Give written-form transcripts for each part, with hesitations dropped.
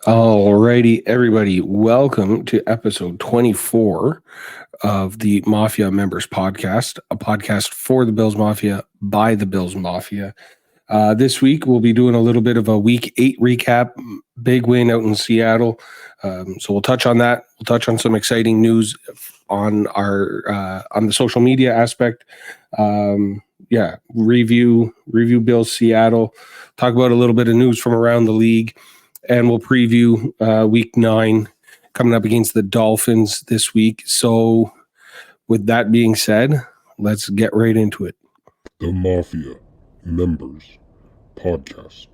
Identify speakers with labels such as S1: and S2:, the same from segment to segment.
S1: Alrighty, everybody. Welcome to episode 24 of the Mafia Members Podcast, a podcast for the Bills Mafia by the Bills Mafia. This week, we'll be doing a little bit of a week 8 recap. Big win out in Seattle. So we'll touch on that. We'll touch on some exciting news on on the social media aspect. Review Bills Seattle. Talk about a little bit of news from around the league. And we'll preview week 9 coming up against the Dolphins this week. So with that being said, let's get right into it.
S2: The Mafia Members Podcast.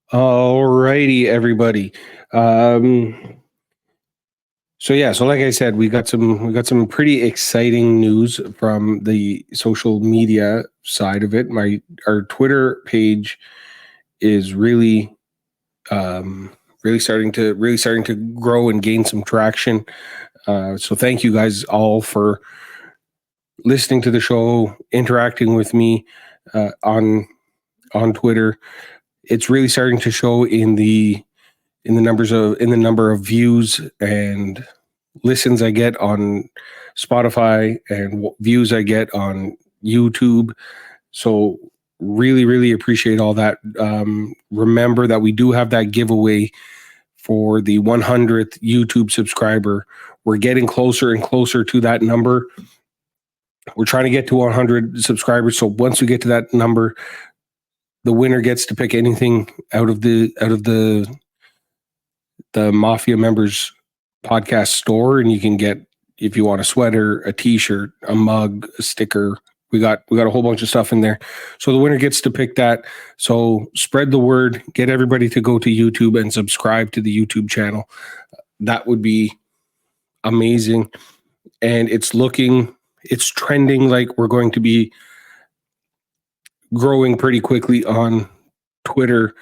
S1: Alrighty, everybody. So like I said, we got some pretty exciting news from the social media side of it. Our Twitter page is really starting to grow and gain some traction. So thank you guys all for listening to the show, interacting with me on Twitter. It's really starting to show in the number of views and listens I get on Spotify and views I get on YouTube. So really appreciate all that. Remember that we do have that giveaway for the 100th YouTube subscriber. We're getting closer and closer to that number. We're trying to get to 100 subscribers. So once we get to that number, the winner gets to pick anything out of the Mafia Members Podcast store, and you can get, if you want, a sweater, a t-shirt, a mug, a sticker. We got a whole bunch of stuff in there. So the winner gets to pick that. So spread the word, get everybody to go to YouTube and subscribe to the YouTube channel. That would be amazing. And it's trending like we're going to be growing pretty quickly on Twitter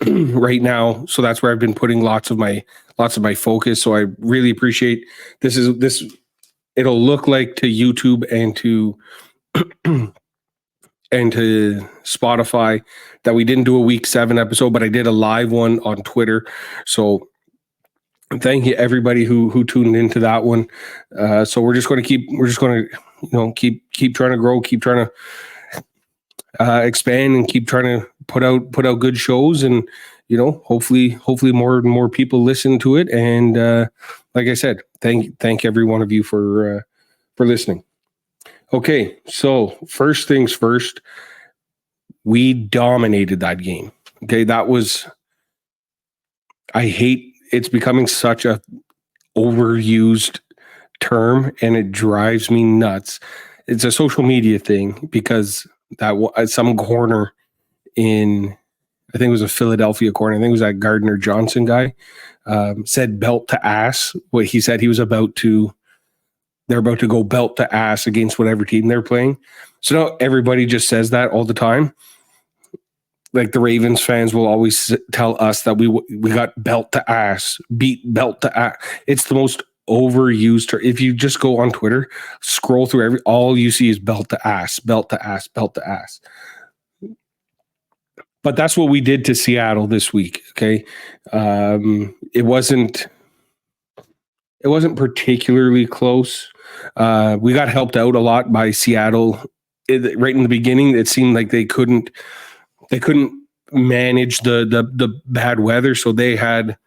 S1: right now. So that's where I've been putting lots of my focus. So I really appreciate this. It'll look like to YouTube and to Spotify that we didn't do a week 7 episode, but I did a live one on Twitter. So thank you everybody who tuned into that one. So we're just going to keep trying to grow, keep trying to expand, and keep trying to put out good shows, and hopefully more and more people listen to it. And like I said, thank every one of you for listening. Okay, so first things first, we dominated that game. Okay, it's becoming such a overused term, and it drives me nuts. It's a social media thing because that some corner in, I think it was a Philadelphia corner, I think it was that Gardner Johnson guy, said belt to ass. What he said, they're about to go belt to ass against whatever team they're playing. So now everybody just says that all the time. Like the Ravens fans will always tell us that we got belt to ass, beat belt to ass. It's the most overused term. If you just go on Twitter, scroll through all you see is belt to ass, belt to ass, belt to ass. But that's what we did to Seattle this week. Okay. It wasn't particularly close. We got helped out a lot by Seattle. Right in the beginning, it seemed like they couldn't they couldn't manage the bad weather, so they had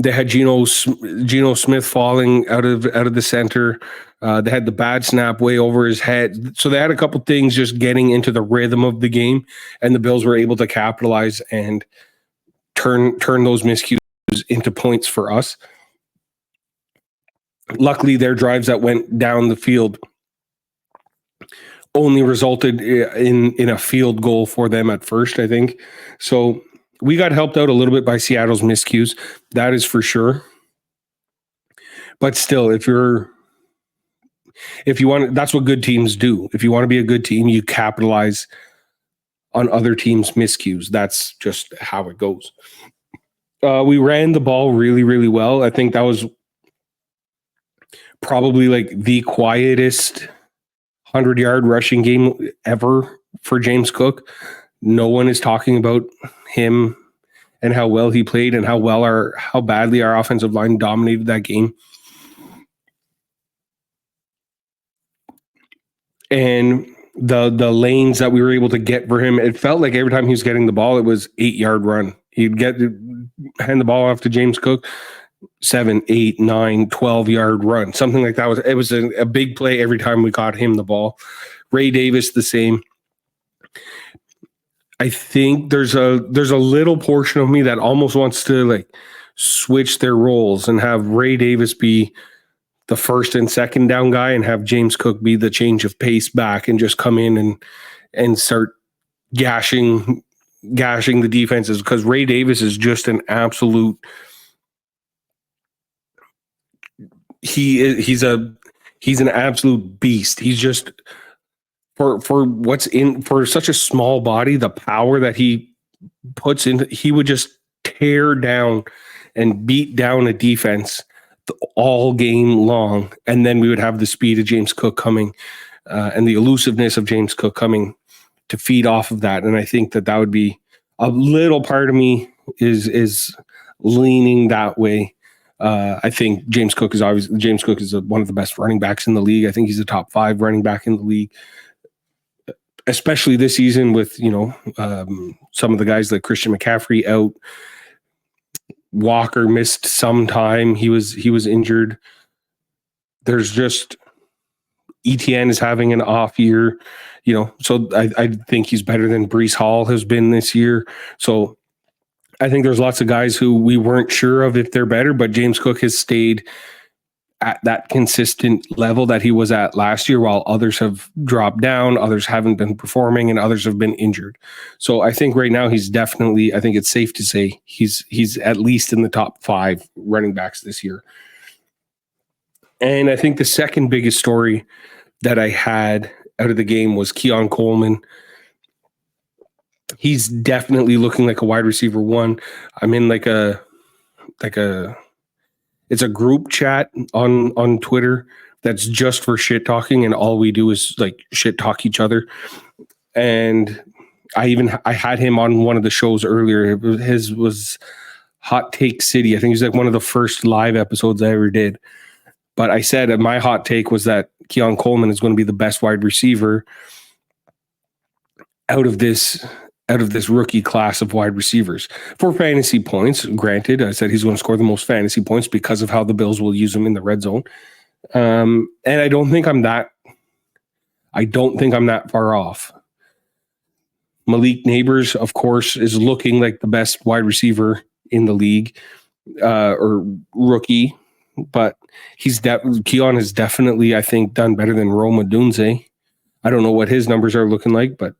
S1: Geno Smith falling out of the center. They had the bad snap way over his head. So they had a couple things just getting into the rhythm of the game, and the Bills were able to capitalize and turn those miscues into points for us. Luckily, their drives that went down the field only resulted in a field goal for them at first, I think. So we got helped out a little bit by Seattle's miscues. That is for sure. But still, if you want, that's what good teams do. If you want to be a good team, you capitalize on other teams' miscues. That's just how it goes. We ran the ball really, really well. I think that was probably like the quietest 100-yard rushing game ever for James Cook. No one is talking about him and how well he played and how badly our offensive line dominated that game. And the lanes that we were able to get for him, it felt like every time he was getting the ball, it was 8-yard run. He'd hand the ball off to James Cook, 7, 8, 9, 12-yard run, something like that. It was a big play every time we got him the ball. Ray Davis, the same. I think there's a little portion of me that almost wants to like switch their roles and have Ray Davis be the first and second down guy and have James Cook be the change of pace back and just come in and start gashing the defenses, because Ray Davis is just an absolute he's an absolute beast. He's just for such a small body, the power that he puts in, he would just tear down and beat down a defense all game long. And then we would have the speed of James Cook coming and the elusiveness of James Cook coming to feed off of that. And I think that would be a little part of me is leaning that way. I think James Cook is one of the best running backs in the league. I think he's a top 5 running back in the league, especially this season with, some of the guys like Christian McCaffrey out. Walker missed some time. He was injured. There's just ETN is having an off year, so I think he's better than Breece Hall has been this year. So I think there's lots of guys who we weren't sure of if they're better, but James Cook has stayed at that consistent level that he was at last year, while others have dropped down, others haven't been performing, and others have been injured. So I think right now he's definitely, I think it's safe to say he's at least in the top 5 running backs this year. And I think the second biggest story that I had out of the game was Keon Coleman. He's definitely looking like a wide receiver 1. I'm in it's a group chat on Twitter that's just for shit talking, and all we do is like shit talk each other. And I had him on one of the shows earlier. His was Hot Take City. I think he's like one of the first live episodes I ever did. But I said my hot take was that Keon Coleman is going to be the best wide receiver out of this rookie class of wide receivers for fantasy points. Granted, I said he's going to score the most fantasy points because of how the Bills will use him in the red zone. And I don't think I'm that far off. Malik Neighbors, of course, is looking like the best wide receiver in the league, or rookie, but Keon has definitely, I think, done better than Rome Odunze. I don't know what his numbers are looking like, but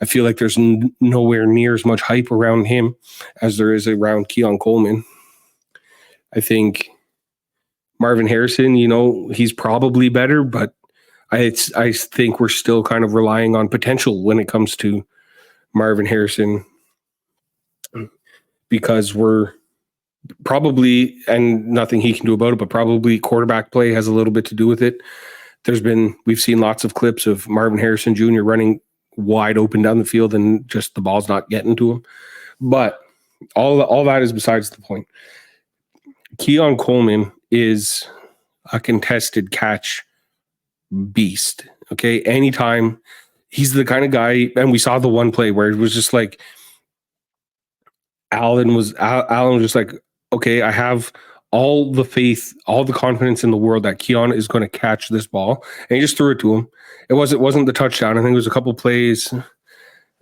S1: I feel like there's nowhere near as much hype around him as there is around Keon Coleman. I think Marvin Harrison, he's probably better, but I think we're still kind of relying on potential when it comes to Marvin Harrison, because we're probably, and nothing he can do about it, but probably quarterback play has a little bit to do with it. We've seen lots of clips of Marvin Harrison Jr. running wide open down the field and just the ball's not getting to him. But all that is besides the point. Keon Coleman is a contested catch beast. Okay. Anytime he's the kind of guy, and we saw the one play where it was just like Allen was just like, okay, I have all the faith, all the confidence in the world that Keon is going to catch this ball, and he just threw it to him. It wasn't the touchdown. I think it was a couple plays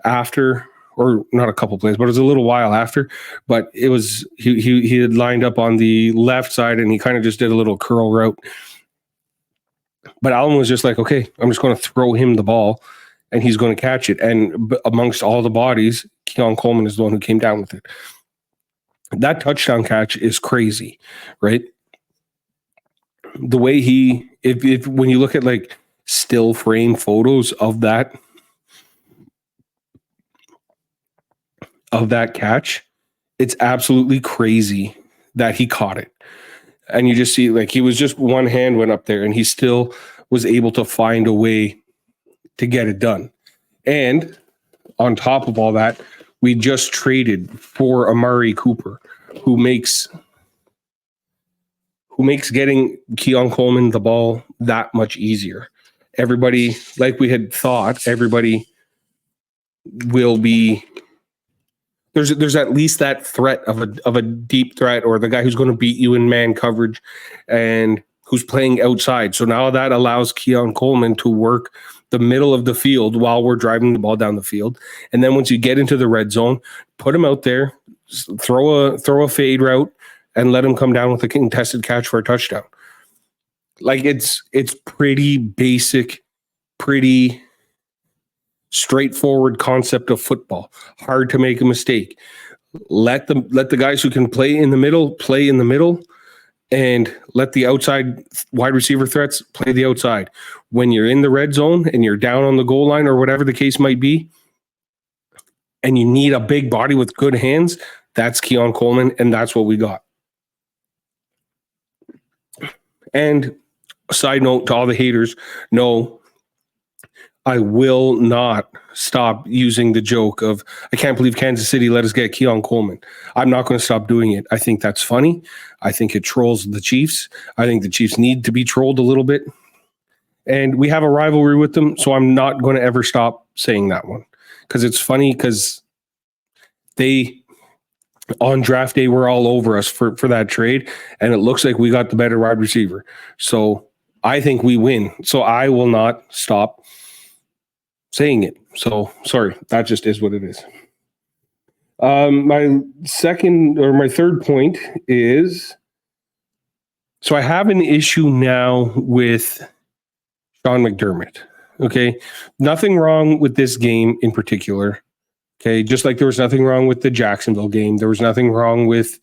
S1: after, or not a couple plays, but it was a little while after. But it was he had lined up on the left side, and he kind of just did a little curl route. But Allen was just like, okay, I'm just going to throw him the ball, and he's going to catch it. And amongst all the bodies, Keon Coleman is the one who came down with it. That touchdown catch is crazy, right? The way if when you look at like still frame photos of that catch, it's absolutely crazy that he caught it. And you just see like he was just one hand went up there and he still was able to find a way to get it done. And on top of all that, we just traded for Amari Cooper, who makes getting Keon Coleman the ball that much easier. Everybody, like we had thought, everybody will be there's at least that threat of a deep threat, or the guy who's going to beat you in man coverage and who's playing outside. So now that allows Keon Coleman to work the middle of the field while we're driving the ball down the field. And then once you get into the red zone, put him out there, throw a fade route, and let him come down with a contested catch for a touchdown. Like it's pretty basic, pretty straightforward concept of football. Hard to make a mistake. Let the guys who can play in the middle, and let the outside wide receiver threats play the outside. When you're in the red zone and you're down on the goal line or whatever the case might be, and you need a big body with good hands, that's Keon Coleman, and that's what we got. And a side note to all the haters, no, I will not stop using the joke of, I can't believe Kansas City let us get Keon Coleman. I'm not going to stop doing it. I think that's funny. I think it trolls the Chiefs. I think the Chiefs need to be trolled a little bit. And we have a rivalry with them, so I'm not going to ever stop saying that one. Because it's funny, because they, on draft day, were all over us for that trade, and it looks like we got the better wide receiver. So I think we win. So I will not stop saying it. So sorry, that just is what it is. My third point is, so I have an issue now with Sean McDermott. Okay. Nothing wrong with this game in particular. Okay. Just like there was nothing wrong with the Jacksonville game. There was nothing wrong with,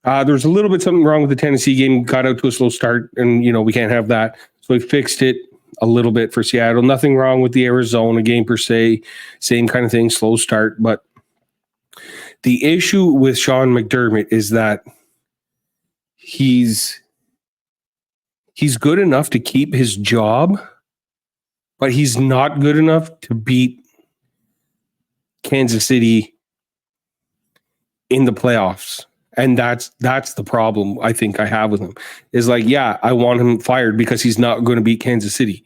S1: there was a little bit something wrong with the Tennessee game, got out to a slow start, and, we can't have that. So we fixed it a little bit for Seattle. Nothing wrong with the Arizona game per se. Same kind of thing, slow start. But the issue with Sean McDermott is that he's good enough to keep his job, but he's not good enough to beat Kansas City in the playoffs. And that's the problem I think I have with him. Is like, yeah, I want him fired because he's not going to beat Kansas City.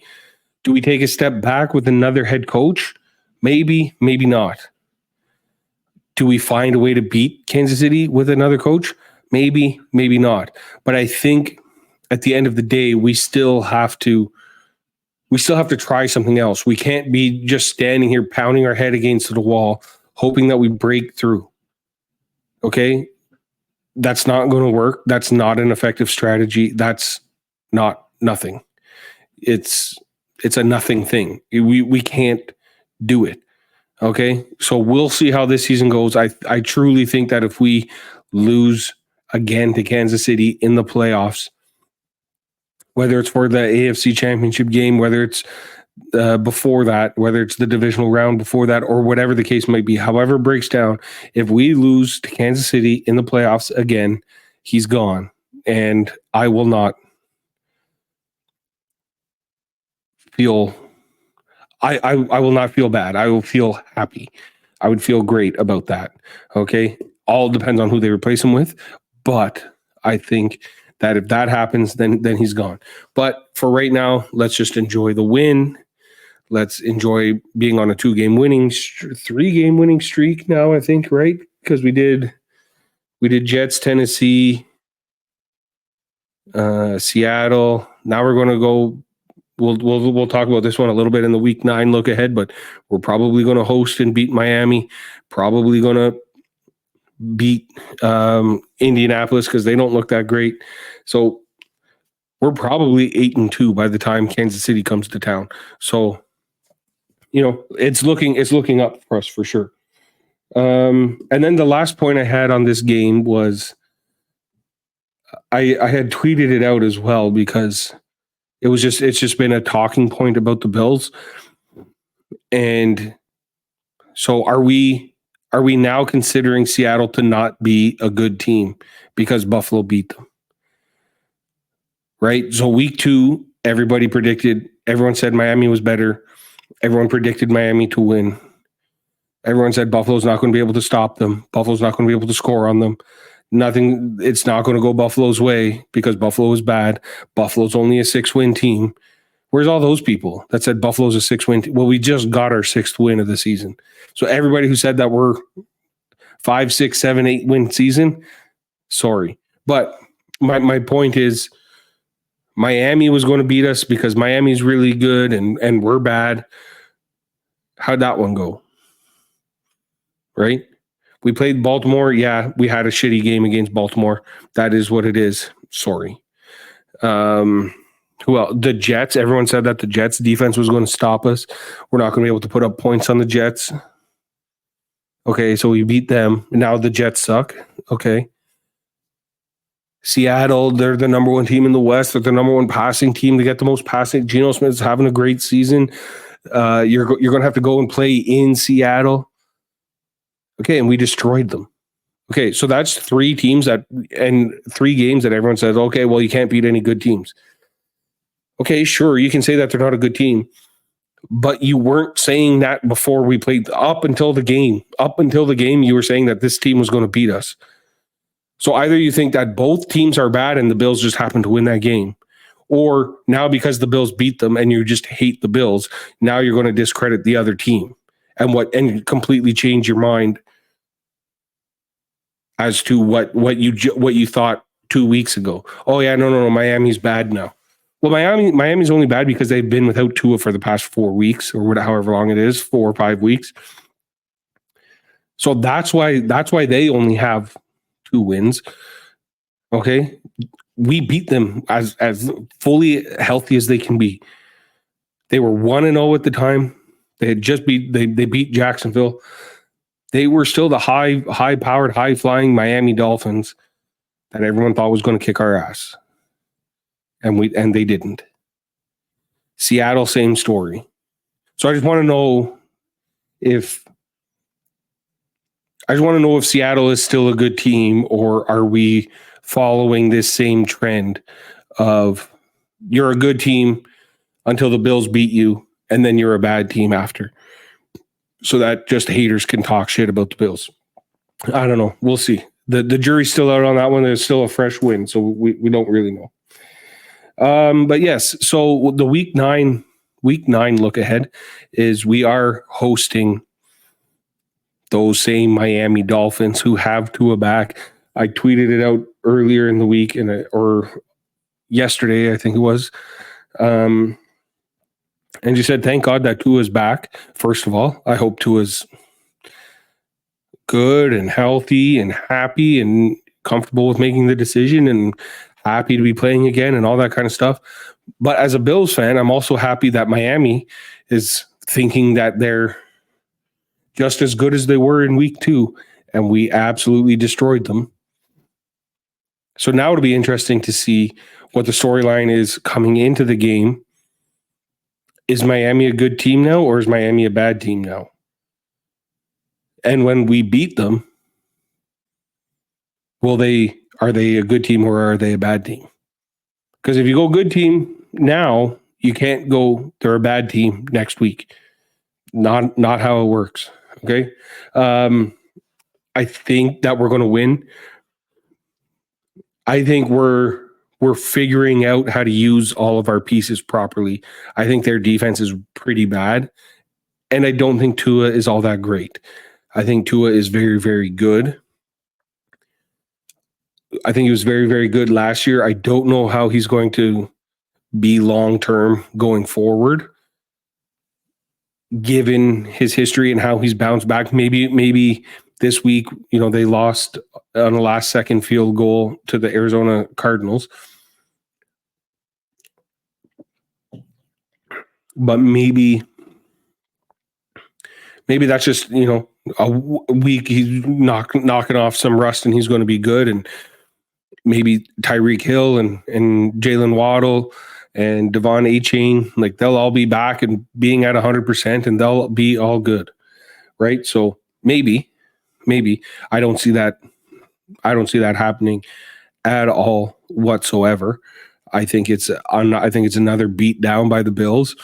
S1: Do we take a step back with another head coach? Maybe, maybe not. Do we find a way to beat Kansas City with another coach? Maybe, maybe not. But I think at the end of the day, we still have to try something else. We can't be just standing here pounding our head against the wall, hoping that we break through. Okay? That's not going to work. That's not an effective strategy. That's not nothing. It's a nothing thing. We can't do it. Okay? So we'll see how this season goes. I truly think that if we lose again to Kansas City in the playoffs, whether it's for the AFC Championship game, whether it's before that, whether it's the divisional round before that, or whatever the case might be, however it breaks down, if we lose to Kansas City in the playoffs again, he's gone. And I will not feel, I will not feel bad. I will feel happy. I would feel great about that. Okay. All depends on who they replace him with. But I think that if that happens, then he's gone. But for right now, let's just enjoy the win. Let's enjoy being on a 3-game winning streak now, I think, right? Because we did Jets, Tennessee, Seattle. Now we're going to go. We'll talk about this one a little bit in the week 9 look ahead, but we're probably going to host and beat Miami. Probably going to beat Indianapolis because they don't look that great. So we're probably 8-2 by the time Kansas City comes to town. So, it's looking up for us for sure. And then the last point I had on this game was I had tweeted it out as well because it's just been a talking point about the Bills. And so are we now considering Seattle to not be a good team because Buffalo beat them? Right? So week 2, everyone said Miami was better. Everyone predicted Miami to win. Everyone said Buffalo's not going to be able to stop them. Buffalo's not going to be able to score on them. It's not going to go Buffalo's way because Buffalo is bad. Buffalo's only a 6-win team. Where's all those people that said Buffalo's a 6-win team? Well, we just got our 6th win of the season. So everybody who said that we're 5, 6, 7, 8 win season, sorry. But my point is Miami was going to beat us because Miami's really good and we're bad. How'd that one go? Right? We played Baltimore. Yeah, we had a shitty game against Baltimore. That is what it is. Sorry. Who else? The Jets. Everyone said that the Jets defense was going to stop us. We're not going to be able to put up points on the Jets. Okay, so we beat them. Now the Jets suck. Okay. Seattle, they're the number 1 team in the West. They're the number 1 passing team. They get the most passing. Geno Smith's having a great season. You're going to have to go and play in Seattle. Okay, and we destroyed them. Okay, so that's 3 teams and 3 games that everyone says, okay, well, you can't beat any good teams. Okay, sure, you can say that they're not a good team, but you weren't saying that before we played. Up until the game, you were saying that this team was going to beat us. So either you think that both teams are bad and the Bills just happen to win that game, or now because the Bills beat them and you just hate the Bills, now you're going to discredit the other team and completely change your mind as to what you thought 2 weeks ago. Oh yeah, no, Miami's bad now. Well, Miami's only bad because they've been without Tua for the past 4 weeks or however long it is, 4 or 5 weeks. So that's why they only have 2 wins. Okay, we beat them as fully healthy as they can be. They were 1-0 at the time. They had just they beat Jacksonville. They were still the high-powered, high-flying Miami Dolphins that everyone thought was going to kick our ass. And they didn't. Seattle, same story. So I just want to know if Seattle is still a good team, or are we following this same trend of you're a good team until the Bills beat you, and then you're a bad team after. So that just haters can talk shit about the Bills. I don't know. We'll see. The jury's still out on that one. There's still a fresh win, so we don't really know. But yes, so the week 9 look ahead is we are hosting those same Miami Dolphins who have Tua back. I tweeted it out earlier in the week or yesterday, I think it was. And you said, thank God that Tua's back. First of all, I hope Tua's good and healthy and happy and comfortable with making the decision and happy to be playing again and all that kind of stuff. But as a Bills fan, I'm also happy that Miami is thinking that they're just as good as they were in week 2, and we absolutely destroyed them. So now it'll be interesting to see what the storyline is coming into the game. Is Miami a good team now, or is Miami a bad team now? And when we beat them, are they a good team or are they a bad team? Because if you go good team now, you can't go they're a bad team next week. Not how it works. Okay. I think that we're going to win. I think we're we're figuring out how to use all of our pieces properly. I think their defense is pretty bad, and I don't think Tua is all that great. I think Tua is very, very good. I think he was very, very good last year. I don't know how he's going to be long term going forward, given his history and how he's bounced back. Maybe this week, they lost on a last second field goal to the Arizona Cardinals. But maybe that's just, a week he's knocking off some rust and he's going to be good. And maybe Tyreek Hill and Jalen Waddle and Devon A-Chain, like they'll all be back and being at 100% and they'll be all good. Right. So maybe I don't see that happening at all whatsoever. I think it's another beat down by the Bills.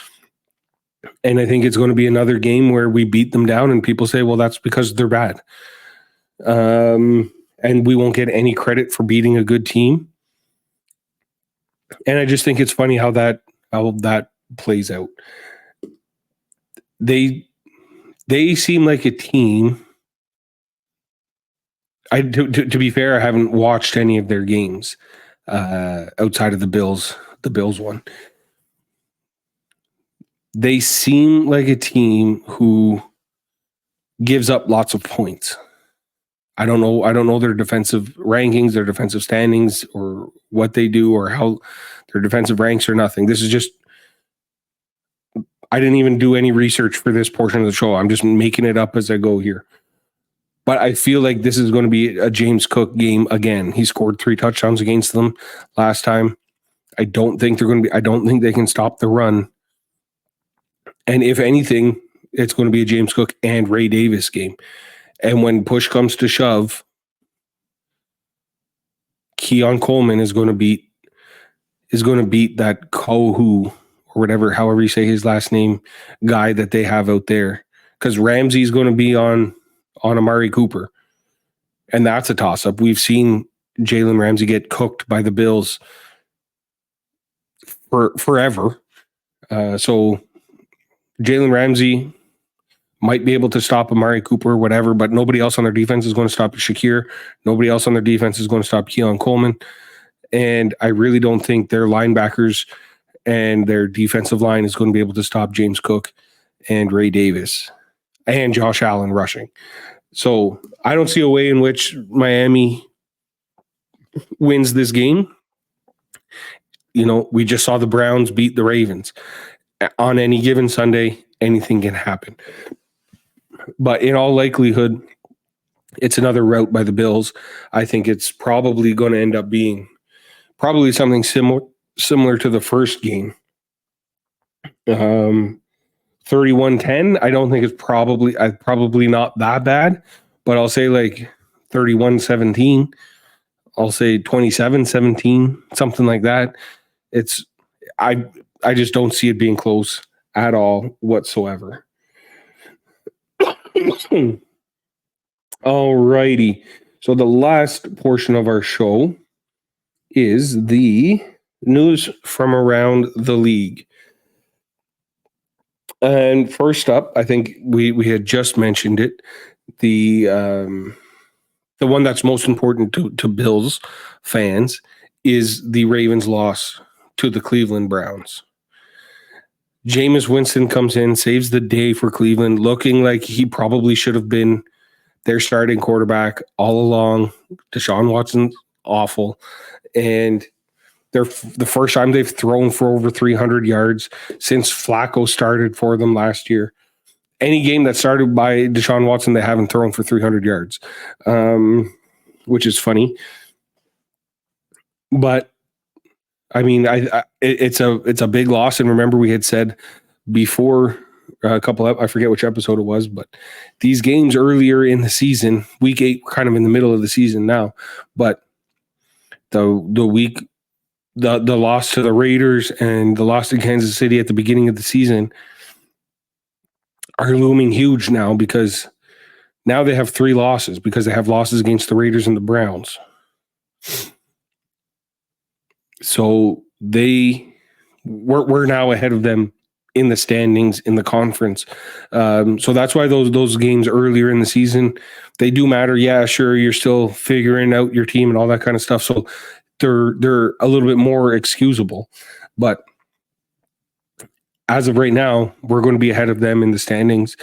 S1: And I think it's going to be another game where we beat them down and people say, well, that's because they're bad. And we won't get any credit for beating a good team. And I just think it's funny how that plays out. They seem like a team. To be fair, I haven't watched any of their games outside of the Bills one. They seem like a team who gives up lots of points. I don't know their defensive rankings, their defensive standings, or what they do, or how their defensive ranks, or nothing. This is just, I didn't even do any research for this portion of the show. I'm just making it up as I go here. But I feel like this is going to be a James Cook game again. He scored 3 touchdowns against them last time. I don't think they can stop the run. And if anything, it's going to be a James Cook and Ray Davis game. And when push comes to shove, Keon Coleman is going to beat that Kohu or whatever, however you say his last name, guy that they have out there. Because Ramsey's going to be on Amari Cooper. And that's a toss-up. We've seen Jalen Ramsey get cooked by the Bills forever. So Jalen Ramsey might be able to stop Amari Cooper or whatever, but nobody else on their defense is going to stop Shakir. Nobody else on their defense is going to stop Keon Coleman. And I really don't think their linebackers and their defensive line is going to be able to stop James Cook and Ray Davis and Josh Allen rushing. So I don't see a way in which Miami wins this game. We just saw the Browns beat the Ravens. On any given Sunday, anything can happen. But in all likelihood, it's another rout by the Bills. I think it's probably going to end up being something similar to the first game. 31-10. I don't think it's probably not that bad, but I'll say like 31-17. I'll say 27-17, something like that. I just don't see it being close at all whatsoever. All righty. So the last portion of our show is the news from around the league. And first up, I think we had just mentioned it. The one that's most important to Bills fans is the Ravens' loss to the Cleveland Browns. Jameis Winston comes in, saves the day for Cleveland, looking like he probably should have been their starting quarterback all along. Deshaun Watson's awful. And they're the first time they've thrown for over 300 yards since Flacco started for them last year. Any game that started by Deshaun Watson, they haven't thrown for 300 yards, which is funny. But I mean, it's a big loss. And remember, we had said before a couple of, I forget which episode it was, but these games earlier in the season, week 8, kind of in the middle of the season now, but the loss to the Raiders and the loss to Kansas City at the beginning of the season are looming huge now, because now they have 3 losses, because they have losses against the Raiders and the Browns. So we're now ahead of them in the standings in the conference. So that's why those games earlier in the season, they do matter. Yeah, sure, you're still figuring out your team and all that kind of stuff. So they're a little bit more excusable. But as of right now, we're going to be ahead of them in the standings.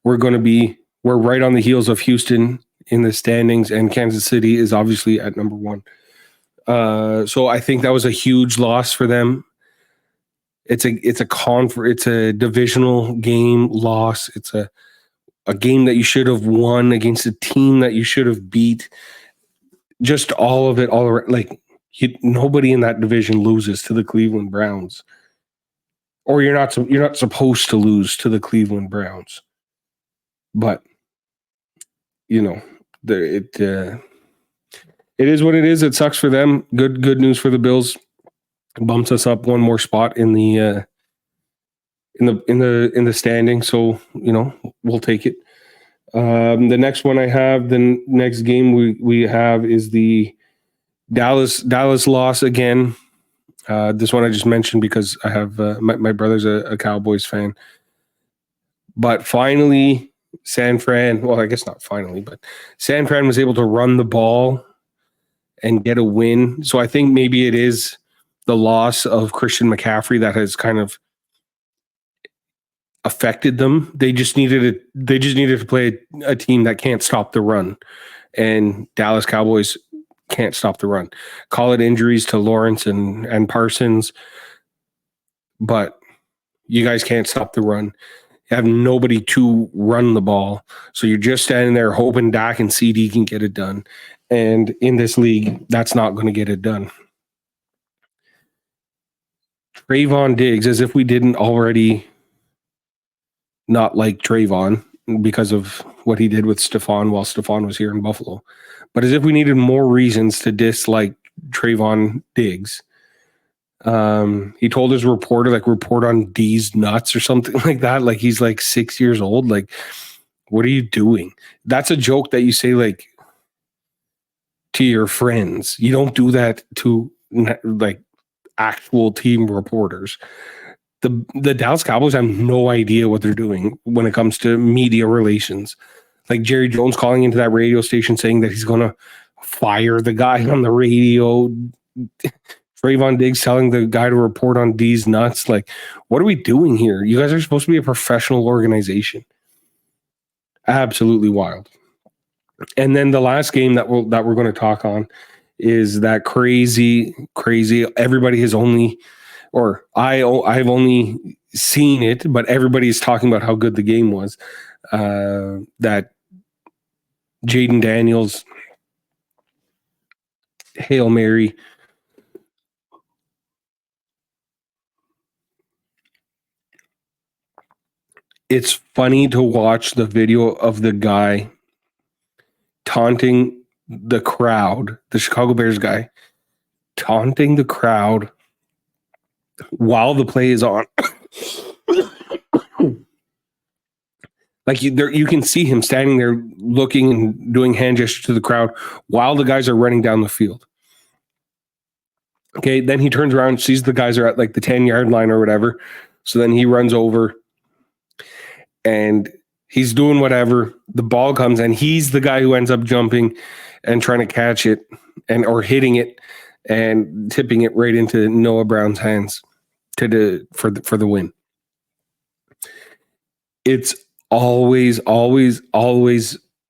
S1: We're right on the heels of Houston in the standings, and Kansas City is obviously at number 1. So I think that was a huge loss for them. It's a divisional game loss. It's a game that you should have won against a team that you should have beat. Just all of it, all around. Like nobody in that division loses to the Cleveland Browns, or you're not supposed to lose to the Cleveland Browns. But it is what it is. It sucks for them. Good news for the Bills. Bumps us up one more spot in the standing. So we'll take it. The next one I have, the next game we have is the Dallas loss again. This one I just mentioned because I have my brother's a Cowboys fan. But finally, San Fran, well, I guess not finally, but San Fran was able to run the ball and get a win. So I think maybe it is the loss of Christian McCaffrey that has kind of affected them. They just needed to play a team that can't stop the run, and Dallas Cowboys can't stop the run. Call it injuries to Lawrence and Parsons, but you guys can't stop the run. You have nobody to run the ball, so you're just standing there hoping Dak and CD can get it done. And in this league, that's not going to get it done. Trayvon Diggs, as if we didn't already not like Trayvon because of what he did with Stephon while Stephon was here in Buffalo. But as if we needed more reasons to dislike Trayvon Diggs. He told his reporter, report on D's nuts or something like that. Like he's 6 years old. Like, what are you doing? That's a joke that you say to your friends. You don't do that to actual team reporters. The Dallas Cowboys have no idea what they're doing when it comes to media relations. Like Jerry Jones calling into that radio station saying that he's going to fire the guy on the radio. Trayvon Diggs telling the guy to report on D's nuts. Like, what are we doing here? You guys are supposed to be a professional organization. Absolutely wild. And then the last game that we're going to talk on is that crazy. Everybody has only, or I've only seen it, but everybody's talking about how good the game was. That Jaden Daniels Hail Mary. It's funny to watch the video of the guy taunting the crowd, the Chicago Bears guy, taunting the crowd while the play is on. Like you can see him standing there looking and doing hand gestures to the crowd while the guys are running down the field. Okay, then he turns around, sees the guys are at the 10-yard line or whatever. So then he runs over and he's doing whatever. The ball comes and he's the guy who ends up jumping and trying to catch it or hitting it and tipping it right into Noah Brown's hands for the win. It's always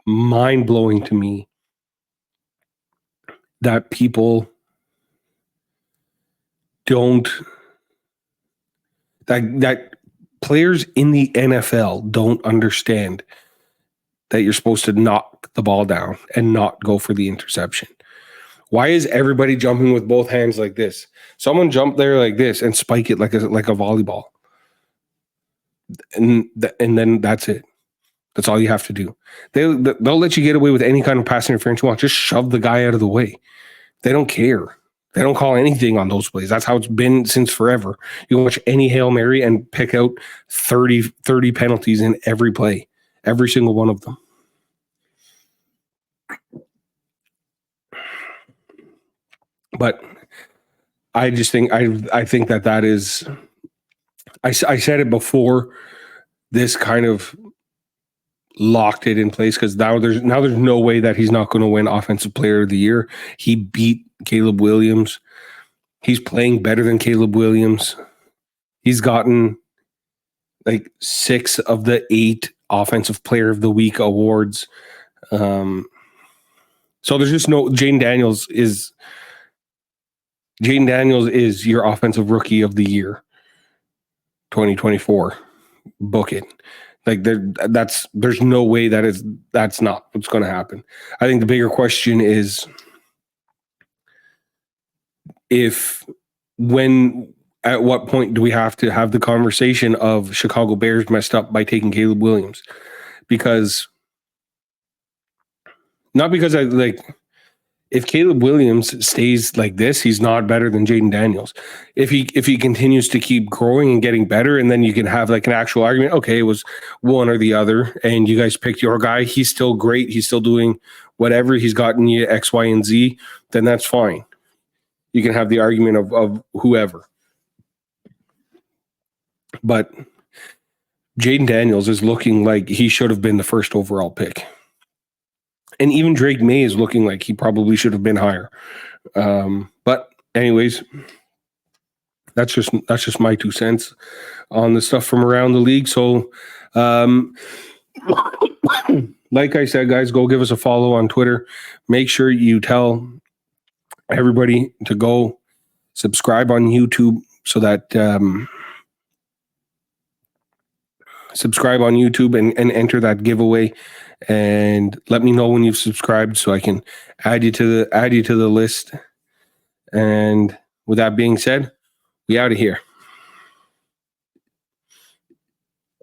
S1: mind-blowing to me that people that players in the NFL don't understand that you're supposed to knock the ball down and not go for the interception. Why is everybody jumping with both hands like this? Someone jump there like this and spike it like a volleyball. And then that's it. That's all you have to do. They'll let you get away with any kind of pass interference you want. Just shove the guy out of the way. They don't care. They don't call anything on those plays. That's how it's been since forever. You can watch any Hail Mary and pick out 30 penalties in every play. Every single one of them. But I just think I think that is. I said it before. This kind of locked it in place because there's no way that he's not going to win Offensive Player of the Year. He beat Caleb Williams. He's playing better than Caleb Williams. He's gotten like 6 of the 8 Offensive Player of the Week awards. So there's just no Jaden Daniels is your Offensive Rookie of the Year 2024. Book it. Like there's no way that's not what's going to happen. I think the bigger question is at what point do we have to have the conversation of Chicago Bears messed up by taking Caleb Williams? Because not because if Caleb Williams stays like this, he's not better than Jaden Daniels. If he continues to keep growing and getting better, and then you can have like an actual argument, okay, it was one or the other, and you guys picked your guy, he's still great, he's still doing whatever, he's gotten you X, Y, and Z, then that's fine. You can have the argument of whoever. But Jaden Daniels is looking like he should have been the first overall pick. And even Drake May is looking like he probably should have been higher. But anyways, that's just my 2 cents on the stuff from around the league. So like I said, guys, go give us a follow on Twitter. Make sure you tell everybody to go subscribe on YouTube so that subscribe on YouTube and enter that giveaway, and let me know when you've subscribed so I can add you to the list. And with that being said, we out of here.